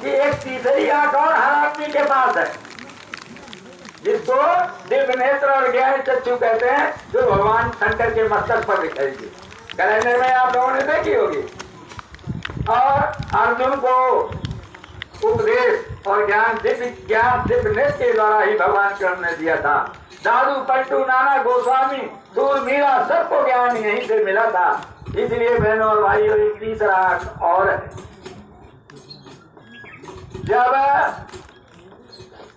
कि एक तीसरी आंख और हर आदमी के पास है, जिसको दिव्य नेत्र और ज्ञान चक्षु कहते हैं, जो भगवान शंकर के मस्तक पर दिखाई दी। कैलेंडर में आप लोगों ने देखी होगी। और अर्जुन को उपदेश और ज्ञान दिव्य नेत्र के द्वारा ही भगवान कृष्ण ने दिया था। दादू पट्टू नाना गोस्वामी सूर मीरा सबको ज्ञान यहीं से मिला था। इसलिए बहनों और भाइयों, एक तीसरा और जब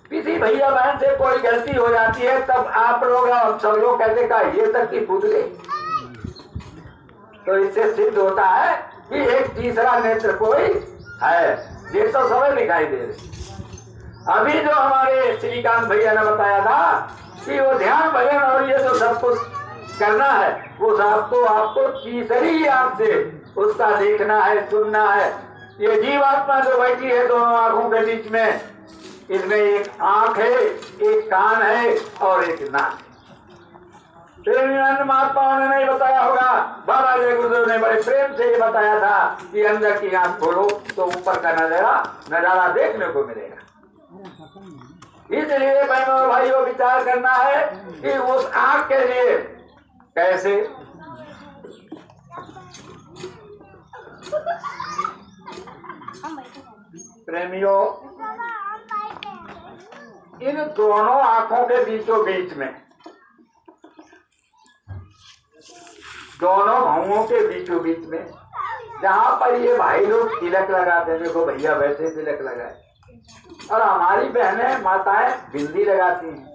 किसी भैया बहन से कोई गलती हो जाती है, तब आप लोग और सब लोग कहते का ये तक की फूट गई। तो इससे सिद्ध होता है कि एक तीसरा नेत्र कोई है। ये तो सब दिखाई दे रहे। अभी जो हमारे श्रीकांत भैया ने बताया था कि वो ध्यान भजन और ये जो सब कुछ करना है, वो सबको आपको तीसरी आंख से उसका देखना है, सुनना है। ये जीवात्मा जो बैठी है दोनों आंखों के बीच में, इसमें एक आंख है, एक कान है और एक नाक। प्रेमानंद महात्माओं ने नहीं बताया होगा, बाबा जय गुरुदेव ने बड़े प्रेम से ये बताया था कि अंदर की आंख खोलो तो ऊपर का नजारा देखने को मिलेगा। इसलिए बहनों और भाइयों, विचार करना है कि उस आंख के लिए कैसे प्रेमियों, इन दोनों आंखों के बीचों बीच में, दोनों भावों के बीचों बीच में, जहाँ पर ये भाई लोग तिलक लगाते हैं, देखो भैया वैसे तिलक लगाए, और हमारी बहनें माताएं बिंदी लगाती हैं,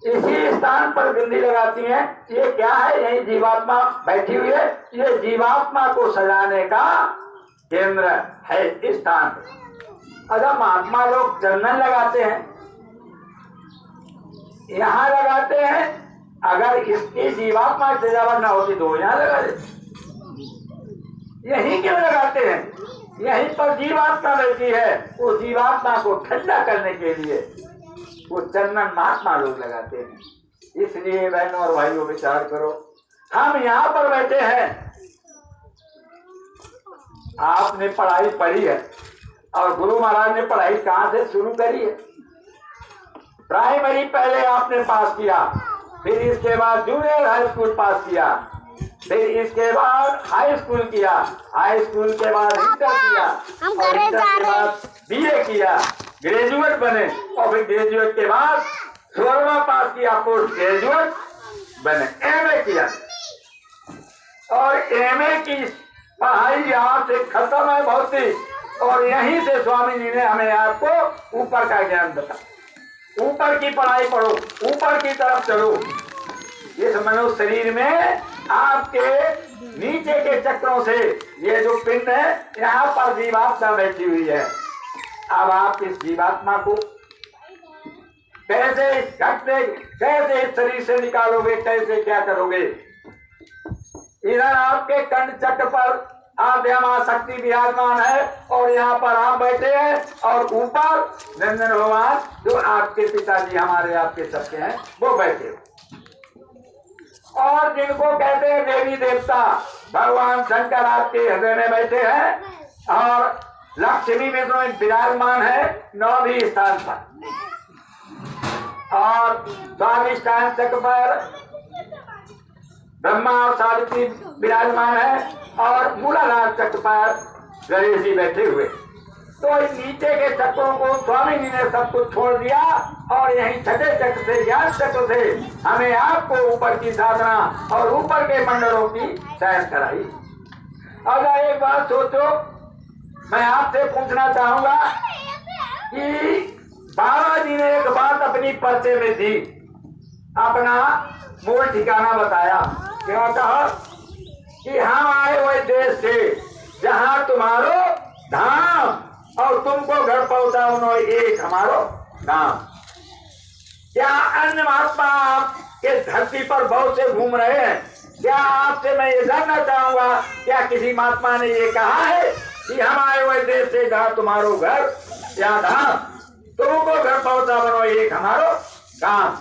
इसी स्थान पर बिंदी लगाती हैं। ये क्या है? यही जीवात्मा बैठी हुई है। ये जीवात्मा को सजाने का केंद्र है, इस स्थान। अगर महात्मा लोग चंदन लगाते हैं, यहाँ लगाते हैं, अगर इसकी जीवात्मा सजावट न होती तो यहाँ लगा देते। यही क्यों लगाते हैं? यहीं पर जीवात्मा बैठी है, वो जीवात्मा को ठंडा करने के लिए वो चंदन महात्मा लोग लगाते हैं। इसलिए बहनों और भाइयों, विचार करो, हम यहाँ पर बैठे हैं, आपने पढ़ाई पढ़ी है और गुरु महाराज ने पढ़ाई कहाँ से शुरू करी है? प्राइमरी पहले आपने पास किया, फिर इसके बाद जूनियर हाई स्कूल पास किया, फिर इसके बाद हाई स्कूल किया, हाई स्कूल के बाद इंटर किया, और इंटर के बाद बीए किया, ग्रेजुएट बने, और फिर ग्रेजुएट के बाद 16वां पास किया, पोस्ट ग्रेजुएट बने, एमए किया, और एमए की पढ़ाई यहाँ से खत्म है भौतिक, और यहीं से स्वामी जी ने हमें आपको ऊपर का ज्ञान बताया। ऊपर की पढ़ाई पढ़ो, ऊपर की तरफ चलो। इस मनुष्य शरीर में आपके नीचे के चक्रों से ये जो पिंड है, यहाँ पर जीवात्मा बैठी हुई है। अब आप इस जीवात्मा को कैसे कैसे इस शरीर से निकालोगे, कैसे क्या करोगे? इधर आपके कंठ चक्र पर आद्यमा शक्ति विराजमान है, और यहाँ पर आप बैठे हैं, और ऊपर नंदन भगवान जो आपके पिताजी हमारे आपके सबके हैं, वो बैठे हो। और जिनको कहते हैं देवी देवता, भगवान शंकर आपके हृदय में बैठे हैं, और लक्ष्मी विष्णु विराजमान है 9वीं स्थान पर, और स्वादिष्ठान चक्र पर ब्रह्मा और सावित्री विराजमान है, और मूलाधार चक्र पर गणेश जी बैठे हुए। तो इस नीचे के चक्रों को स्वामी जी ने सब कुछ छोड़ दिया, और यही छठे चक्र से, ज्ञान चक्र से हमें आपको ऊपर की साधना और ऊपर के मंडलों की सैर कराई। अब एक बात सोचो, मैं आपसे पूछना चाहूंगा कि बाबा जी ने एक बात अपनी पर्चे में दी, अपना मूल ठिकाना बताया। क्या कहा? कि हम आए हुए देश से जहाँ तुम्हारो धाम, और तुमको घर पहुंचा उन्होंने एक हमारो धाम। क्या अन्य महात्मा आपके धरती पर बहुत से घूम रहे हैं? क्या आपसे मैं ये जानना चाहूंगा, क्या किसी महात्मा ने ये कहा है कि हम आए हुए देश से जहाँ तुम्हारो घर या धाम, तुमको घर पहुंचा बनो एक हमारो काम?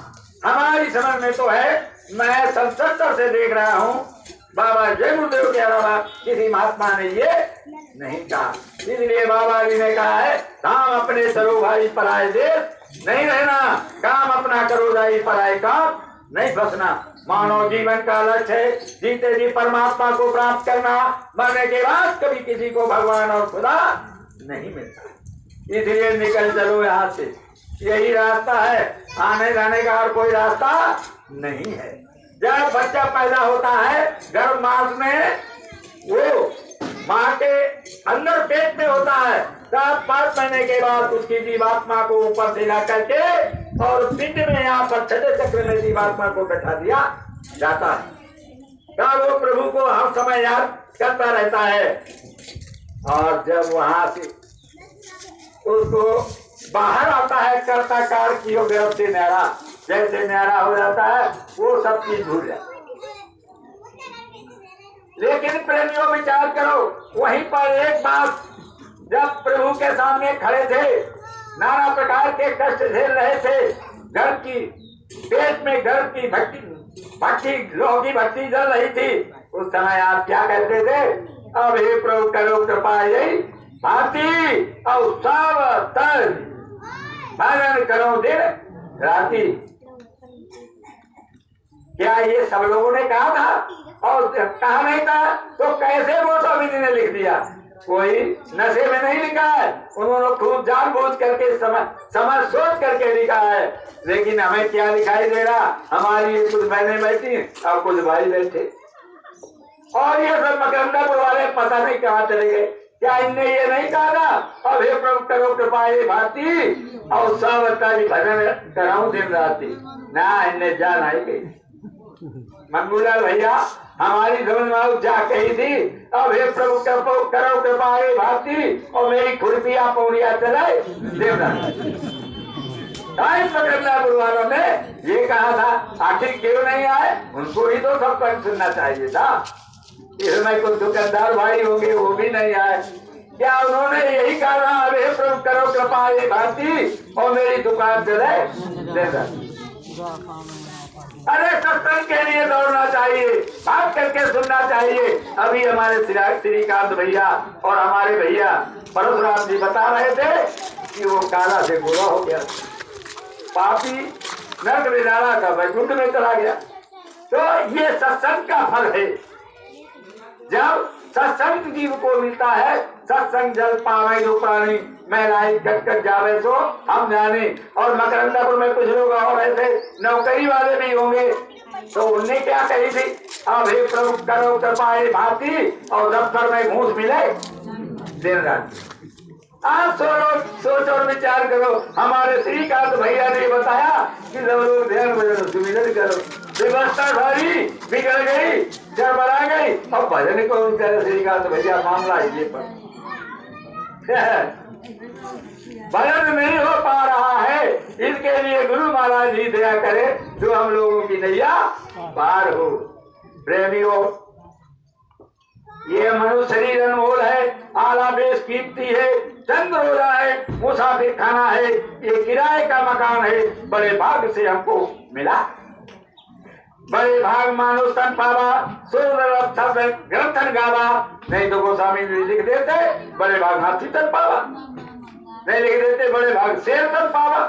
हमारी समझ में तो है, मैं 77 से देख रहा हूँ बाबा जय गुरुदेव के अलावा किसी महात्मा ने ये नहीं कहा। इसलिए बाबा जी ने कहा है, काम अपने करो भाई पराए देश नहीं रहना, काम अपना करो भाई पराए काम नहीं फंसना। मानव जीवन का लक्ष्य है जीते जी परमात्मा को प्राप्त करना, मरने के बाद कभी किसी को भगवान और खुदा नहीं मिलता। इसलिए निकल चलो यहाँ से, यही रास्ता है, आने जाने का और कोई रास्ता नहीं है। जब बच्चा पैदा होता है गर्भ मास में, वो माँ के अंदर पेट में होता है, तब 5 महीने के बाद उसकी जीवात्मा को ऊपर से ला करके और पिंड में यहाँ पर छठे चक्र में जीवात्मा को बैठा दिया जाता है। तब वो प्रभु को हर समय याद करता रहता है। और जब वहां से उसको बाहर आता है कर्ता कार की हो गर्भ से न्यारा, जैसे न्यारा हो जाता है वो सब चीज भूल जाता है। लेकिन प्रेमियों विचार करो, वहीं पर एक बात, जब प्रभु के सामने खड़े थे, नाना प्रकार के कष्ट झेल रहे थे, गर्भ की पेट में गर्भ की भट्टी लोह की भट्टी जल रही थी, उस समय आप क्या कहते थे? अब हे प्रभु करो कृपा यही भांति और सब तर भजन करो दिन राति। क्या ये सब लोगों ने कहा था? और कहा नहीं था तो कैसे वो स्वामी जी ने लिख दिया? कोई नशे में नहीं लिखा है, उन्होंने खूब जानबूझ करके समझ सोच करके लिखा है। लेकिन हमें क्या दिखाई दे रहा? हमारी कुछ बहनें बैठी और कुछ भाई बैठे, और ये सब मकरंदपुर वाले पता नहीं कहाँ चले गए। क्या इनने ये नहीं कहा था अब हे प्रभु करो कृपा ये भांति और सब भजन कराऊं दिन राति? ना, इनने जान आई गई। मंगूलाल भैया हमारी समझ जा कही थी, अब हे प्रभु करो कृपा ये भांति और मेरी खुरपिया पौड़िया चलाए देवरात्रि। मकरंदपुर वालों ने ये कहा था, आखिर क्यों नहीं आए? उनको ही तो सब कुछ सुनना चाहिए था। इसमें कुछ दुकानदार भाई होंगे वो भी नहीं आए। क्या उन्होंने यही कहा अरे प्रभु करो कृपा ये भांति और मेरी दुकान चले देगा? अरे सत्संग के लिए दौड़ना चाहिए, बात करके सुनना चाहिए। अभी हमारे श्रीकांत भैया और हमारे भैया परशुराम जी बता रहे थे कि वो काला से गोरा हो गया, पापी नर्क में डाला था, वैकुंठ में चला गया। तो ये सत्संग का फल है। जब सत्संग जीव को मिलता है, सत्संग जल पावे जो प्राणी महिलाएं कट जावे सो हम जाने। और मकरंदपुर में कुछ लोग और ऐसे नौकरी वाले भी होंगे, तो उनने क्या कही थी? अब हे प्रभु करो कृपा ये भांति और दफ्तर में घूस मिले दिन रात। आप सोच और विचार करो। हमारे श्रीकांत भैया ने बताया कि सब लोग ध्यान भजन सुमिरन करो, व्यवस्था सारी बिगड़ गई, चरमरा गई। अब भजन को उनका श्रीकांत भैया मामला ये पर भजन नहीं हो पा रहा है, इसके लिए गुरु महाराज जी दया करे जो हम लोगों की नैया पार हो। प्रेमियों, ये मनुष्य शरीर अनमोल है, आला बेश कीमती है, चंद्र रोजा है, मुसाफिर खाना है, ये किराए का मकान है, बड़े भाग से हमको मिला। बड़े भाग मानो तन पावा, ग्रंथन गावा। नहीं तो गोस्वामी जी लिख देते बड़े भाग हाथी तन पावा, नहीं लिख देते बड़े भाग शेर तन पावा।